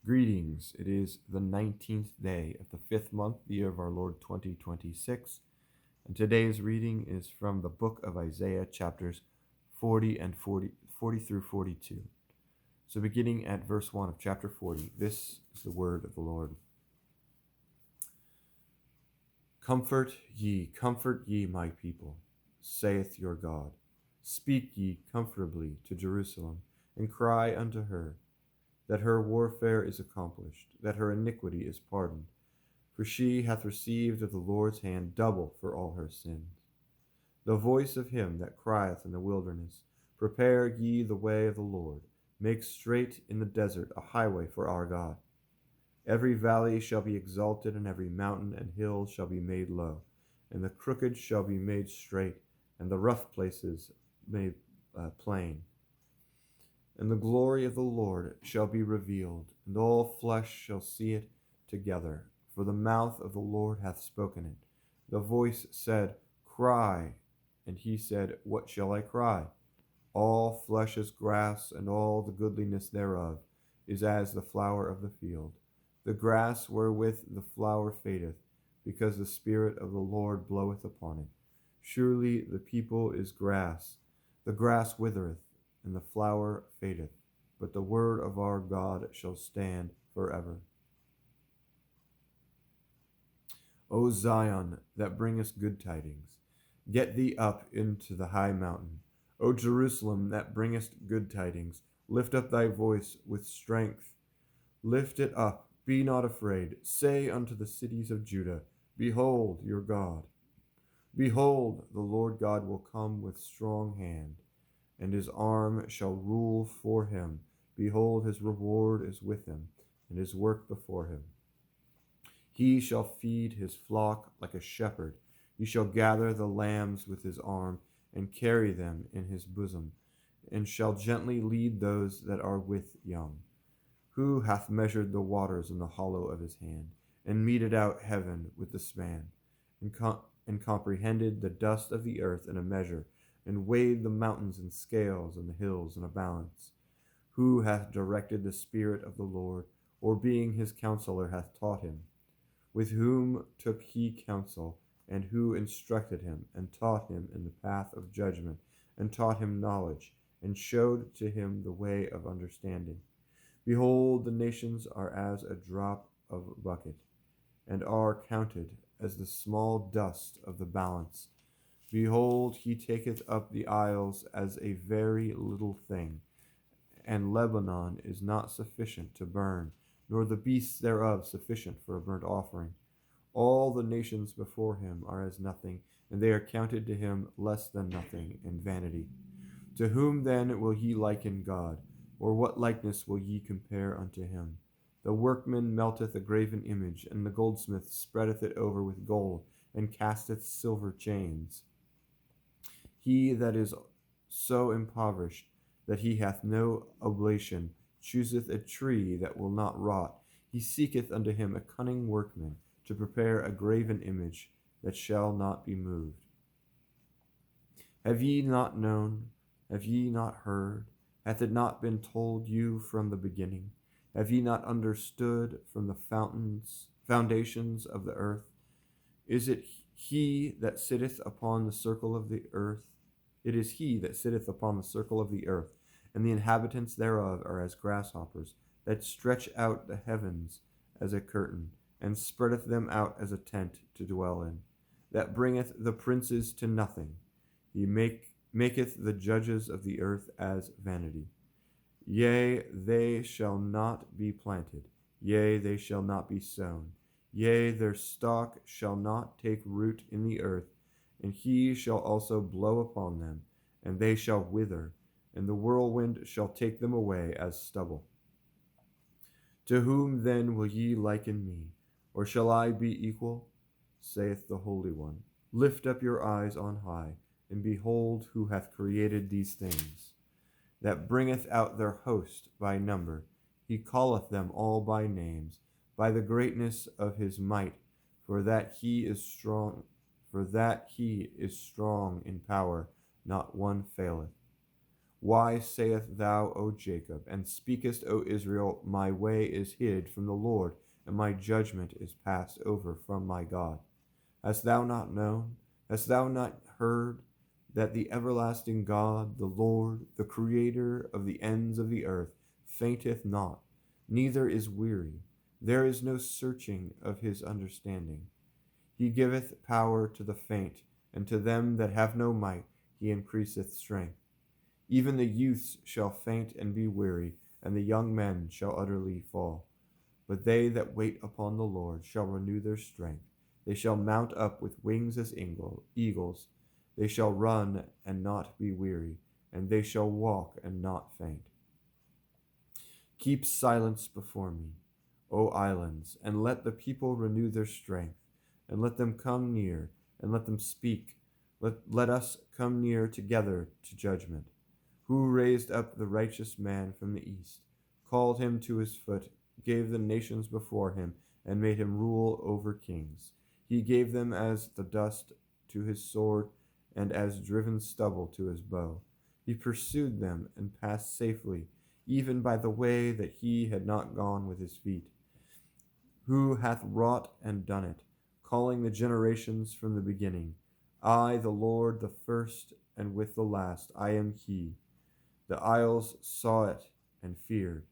Greetings. It is the 19th day of the 5th month, the year of our Lord 2026, and today's reading is from the book of Isaiah, chapters 40 through 42. So beginning at verse 1 of chapter 40, this is the word of the Lord. Comfort ye, my people, saith your God. Speak ye comfortably to Jerusalem, and cry unto her, that her warfare is accomplished, that her iniquity is pardoned. For she hath received of the Lord's hand double for all her sins. The voice of him that crieth in the wilderness, Prepare ye the way of the Lord, make straight in the desert a highway for our God. Every valley shall be exalted, and every mountain and hill shall be made low, and the crooked shall be made straight, and the rough places made plain. And the glory of the Lord shall be revealed, and all flesh shall see it together. For the mouth of the Lord hath spoken it. The voice said, Cry. And he said, What shall I cry? All flesh is grass, and all the goodliness thereof is as the flower of the field. The grass wherewith the flower fadeth, because the Spirit of the Lord bloweth upon it. Surely the people is grass. The grass withereth, and the flower fadeth, but the word of our God shall stand forever. O Zion, that bringest good tidings, get thee up into the high mountain. O Jerusalem, that bringest good tidings, lift up thy voice with strength. Lift it up, be not afraid. Say unto the cities of Judah, Behold your God. Behold, the Lord God will come with strong hand, and his arm shall rule for him. Behold, his reward is with him, and his work before him. He shall feed his flock like a shepherd. He shall gather the lambs with his arm, and carry them in his bosom, and shall gently lead those that are with young. Who hath measured the waters in the hollow of his hand, and meted out heaven with the span, and comprehended the dust of the earth in a measure, and weighed the mountains in scales, and the hills in a balance? Who hath directed the Spirit of the Lord, or being his counselor hath taught him? With whom took he counsel, and who instructed him, and taught him in the path of judgment, and taught him knowledge, and showed to him the way of understanding? Behold, the nations are as a drop of a bucket, and are counted as the small dust of the balance. Behold, he taketh up the isles as a very little thing, and Lebanon is not sufficient to burn, nor the beasts thereof sufficient for a burnt offering. All the nations before him are as nothing, and they are counted to him less than nothing, and vanity. To whom then will ye liken God, or what likeness will ye compare unto him? The workman melteth a graven image, and the goldsmith spreadeth it over with gold, and casteth silver chains. He that is so impoverished that he hath no oblation chooseth a tree that will not rot. He seeketh unto him a cunning workman to prepare a graven image that shall not be moved. Have ye not known? Have ye not heard? Hath it not been told you from the beginning? Have ye not understood from the foundations of the earth? Is it he that sitteth upon the circle of the earth? It is he that sitteth upon the circle of the earth, and the inhabitants thereof are as grasshoppers, that stretch out the heavens as a curtain, and spreadeth them out as a tent to dwell in, that bringeth the princes to nothing. He maketh the judges of the earth as vanity. Yea, they shall not be planted, yea, they shall not be sown, yea, their stalk shall not take root in the earth, and he shall also blow upon them, and they shall wither, and the whirlwind shall take them away as stubble. To whom then will ye liken me, or shall I be equal? Saith the Holy One. Lift up your eyes on high, and behold who hath created these things, that bringeth out their host by number. He calleth them all by names, by the greatness of his might, for that he is strong in power, not one faileth. Why sayest thou, O Jacob, and speakest, O Israel, my way is hid from the Lord, and my judgment is passed over from my God? Hast thou not known? Hast thou not heard that the everlasting God, the Lord, the Creator of the ends of the earth, fainteth not, neither is weary? There is no searching of his understanding. He giveth power to the faint, and to them that have no might he increaseth strength. Even the youths shall faint and be weary, and the young men shall utterly fall. But they that wait upon the Lord shall renew their strength. They shall mount up with wings as eagles. They shall run and not be weary, and they shall walk and not faint. Keep silence before me, O islands, and let the people renew their strength, and let them come near, and let them speak. Let us come near together to judgment. Who raised up the righteous man from the east, called him to his foot, gave the nations before him, and made him rule over kings. He gave them as the dust to his sword, and as driven stubble to his bow. He pursued them and passed safely, even by the way that he had not gone with his feet. Who hath wrought and done it, calling the generations from the beginning? I, the Lord, the first, and with the last, I am he. The isles saw it and feared.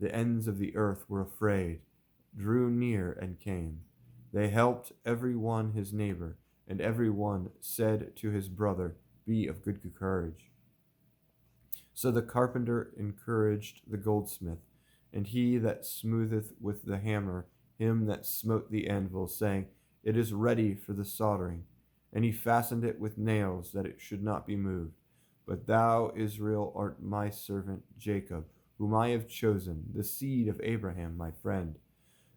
The ends of the earth were afraid, drew near and came. They helped every one his neighbor, and every one said to his brother, Be of good courage. So the carpenter encouraged the goldsmith, and he that smootheth with the hammer him that smote the anvil, saying, It is ready for the soldering. And he fastened it with nails, that it should not be moved. But thou, Israel, art my servant Jacob, whom I have chosen, the seed of Abraham my friend.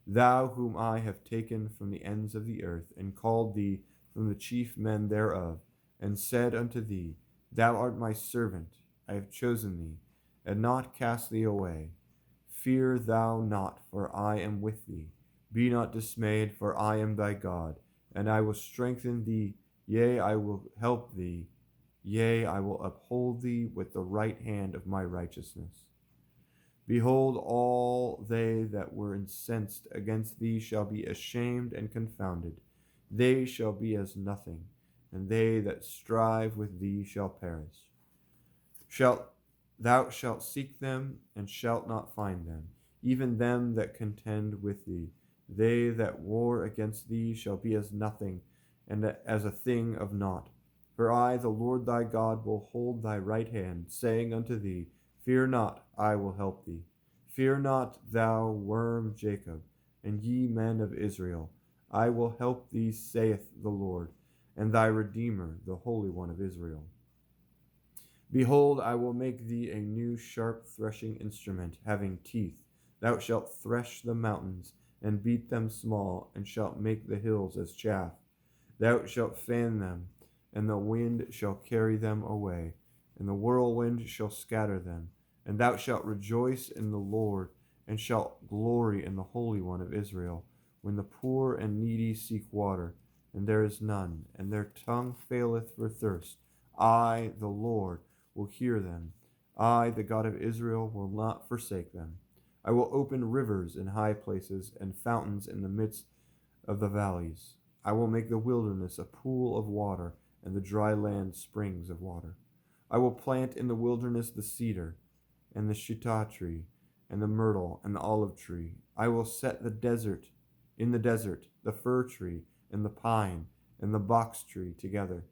Thou whom I have taken from the ends of the earth, and called thee from the chief men thereof, and said unto thee, Thou art my servant, I have chosen thee, and not cast thee away. Fear thou not, for I am with thee. Be not dismayed, for I am thy God, and I will strengthen thee, yea, I will help thee. Yea, I will uphold thee with the right hand of my righteousness. Behold, all they that were incensed against thee shall be ashamed and confounded. They shall be as nothing, and they that strive with thee shall perish. Thou shalt seek them, and shalt not find them, even them that contend with thee. They that war against thee shall be as nothing, and as a thing of naught. For I, the Lord thy God, will hold thy right hand, saying unto thee, Fear not, I will help thee. Fear not, thou worm Jacob, and ye men of Israel. I will help thee, saith the Lord, and thy Redeemer, the Holy One of Israel. Behold, I will make thee a new sharp threshing instrument, having teeth. Thou shalt thresh the mountains, and beat them small, and shalt make the hills as chaff. Thou shalt fan them, and the wind shall carry them away, and the whirlwind shall scatter them. And thou shalt rejoice in the Lord, and shalt glory in the Holy One of Israel, when the poor and needy seek water, and there is none, and their tongue faileth for thirst. I, the Lord, will hear them. I, the God of Israel, will not forsake them. I will open rivers in high places, and fountains in the midst of the valleys. I will make the wilderness a pool of water, and the dry land springs of water. I will plant in the wilderness the cedar, and the shittah tree, and the myrtle, and the olive tree. I will set the desert the fir tree, and the pine, and the box tree together,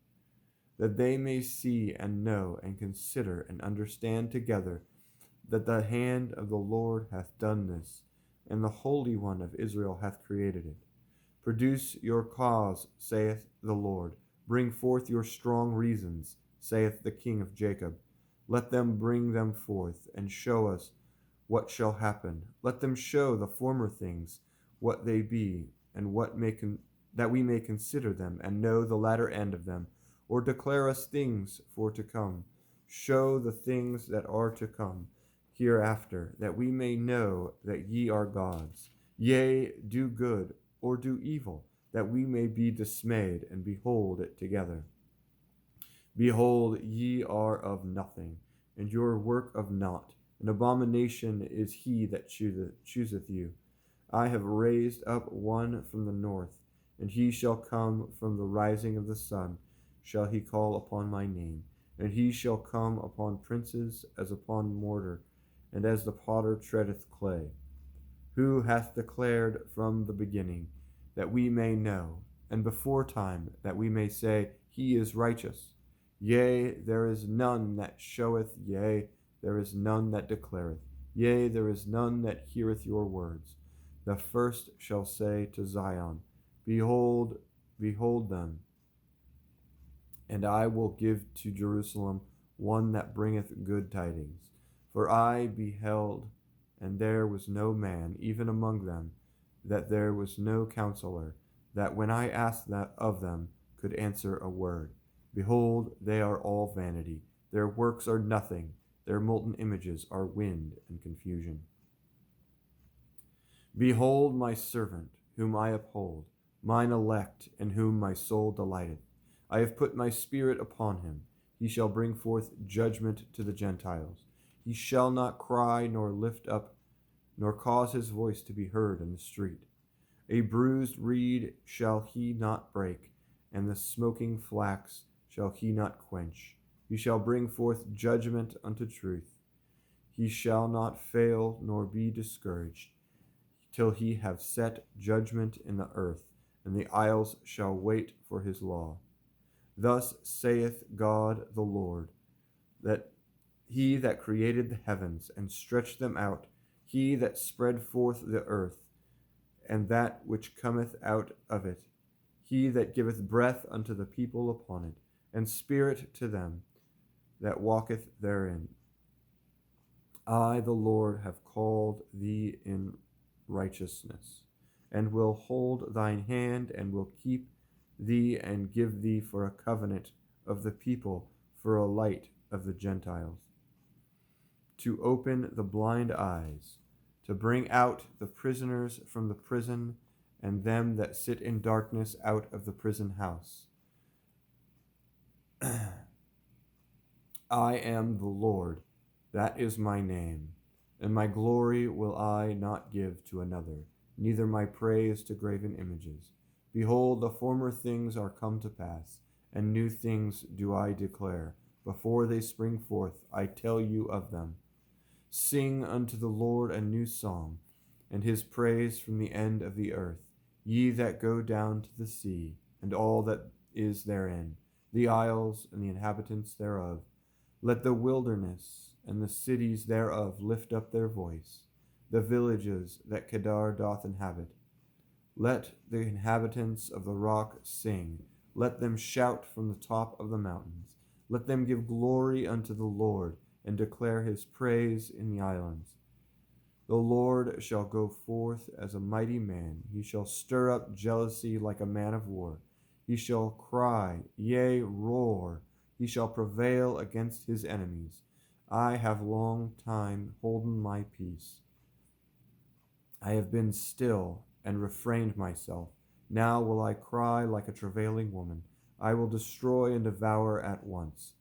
that they may see and know and consider and understand together that the hand of the Lord hath done this, and the Holy One of Israel hath created it. Produce your cause, saith the Lord. Bring forth your strong reasons, saith the King of Jacob. Let them bring them forth, and show us what shall happen. Let them show the former things, what they be, and that we may consider them, and know the latter end of them, or declare us things for to come. Show the things that are to come hereafter, that we may know that ye are gods. Yea, do good, or do evil, that we may be dismayed, and behold it together. Behold, ye are of nothing, and your work of naught. An abomination is he that chooseth you. I have raised up one from the north, and he shall come from the rising of the sun, shall he call upon my name. And he shall come upon princes as upon mortar, and as the potter treadeth clay. Who hath declared from the beginning, that we may know, and before time, that we may say, He is righteous? Yea, there is none that showeth, yea, there is none that declareth, yea, there is none that heareth your words. The first shall say to Zion, Behold, behold them, and I will give to Jerusalem one that bringeth good tidings. For I beheld, and there was no man, even among them, that there was no counselor, that when I asked that of them could answer a word. Behold, they are all vanity. Their works are nothing. Their molten images are wind and confusion. Behold my servant, whom I uphold, mine elect, in whom my soul delighteth. I have put my spirit upon him. He shall bring forth judgment to the Gentiles. He shall not cry nor lift up, nor cause his voice to be heard in the street. A bruised reed shall he not break, and the smoking flax shall he not quench. He shall bring forth judgment unto truth. He shall not fail nor be discouraged, till he have set judgment in the earth, and the isles shall wait for his law. Thus saith God the Lord, that he that created the heavens and stretched them out, he that spread forth the earth, and that which cometh out of it, he that giveth breath unto the people upon it, and spirit to them that walketh therein. I, the Lord, have called thee in righteousness, and will hold thine hand, and will keep thee, and give thee for a covenant of the people, for a light of the Gentiles, to open the blind eyes, to bring out the prisoners from the prison, and them that sit in darkness out of the prison house. I am the Lord, that is my name, and my glory will I not give to another, neither my praise to graven images. Behold, the former things are come to pass, and new things do I declare. Before they spring forth, I tell you of them. Sing unto the Lord a new song, and his praise from the end of the earth. Ye that go down to the sea, and all that is therein, the isles and the inhabitants thereof. Let the wilderness and the cities thereof lift up their voice, the villages that Kedar doth inhabit. Let the inhabitants of the rock sing. Let them shout from the top of the mountains. Let them give glory unto the Lord, and declare his praise in the islands. The Lord shall go forth as a mighty man. He shall stir up jealousy like a man of war. He shall cry, yea, roar. He shall prevail against his enemies. I have long time holden my peace. I have been still and refrained myself. Now will I cry like a travailing woman. I will destroy and devour at once.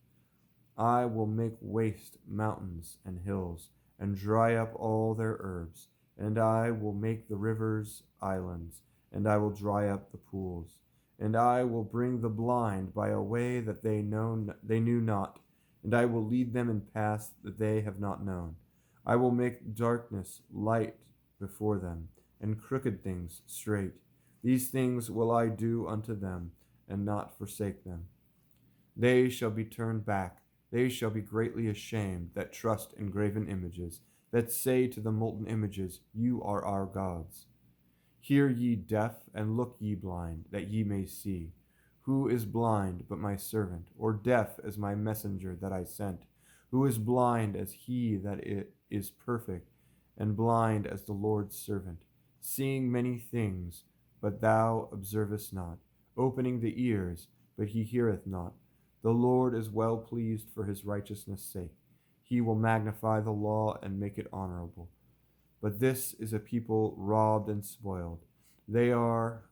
I will make waste mountains and hills, and dry up all their herbs. And I will make the rivers islands, and I will dry up the pools. And I will bring the blind by a way that they knew not, and I will lead them in paths that they have not known. I will make darkness light before them, and crooked things straight. These things will I do unto them, and not forsake them. They shall be turned back. They shall be greatly ashamed that trust in graven images, that say to the molten images, You are our gods. Hear ye deaf, and look ye blind, that ye may see. Who is blind but my servant, or deaf as my messenger that I sent? Who is blind as he that is perfect, and blind as the Lord's servant? Seeing many things, but thou observest not. Opening the ears, but he heareth not. The Lord is well pleased for his righteousness' sake. He will magnify the law and make it honorable. But this is a people robbed and spoiled. They are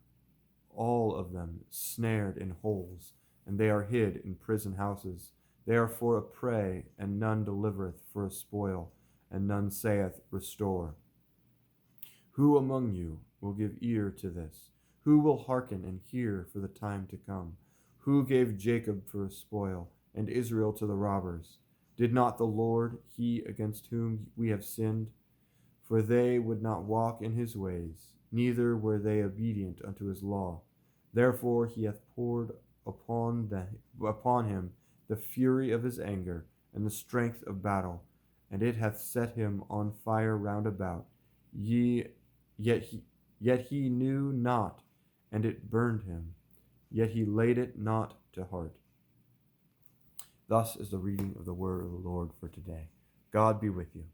all of them snared in holes, and they are hid in prison houses. They are for a prey, and none delivereth; for a spoil, and none saith, Restore. Who among you will give ear to this? Who will hearken and hear for the time to come? Who gave Jacob for a spoil, and Israel to the robbers? Did not the Lord, he against whom we have sinned? For they would not walk in his ways, neither were they obedient unto his law. Therefore he hath poured upon him the fury of his anger, and the strength of battle, and it hath set him on fire round about. Yet he knew not, and it burned him, yet he laid it not to heart. Thus is the reading of the word of the Lord for today. God be with you.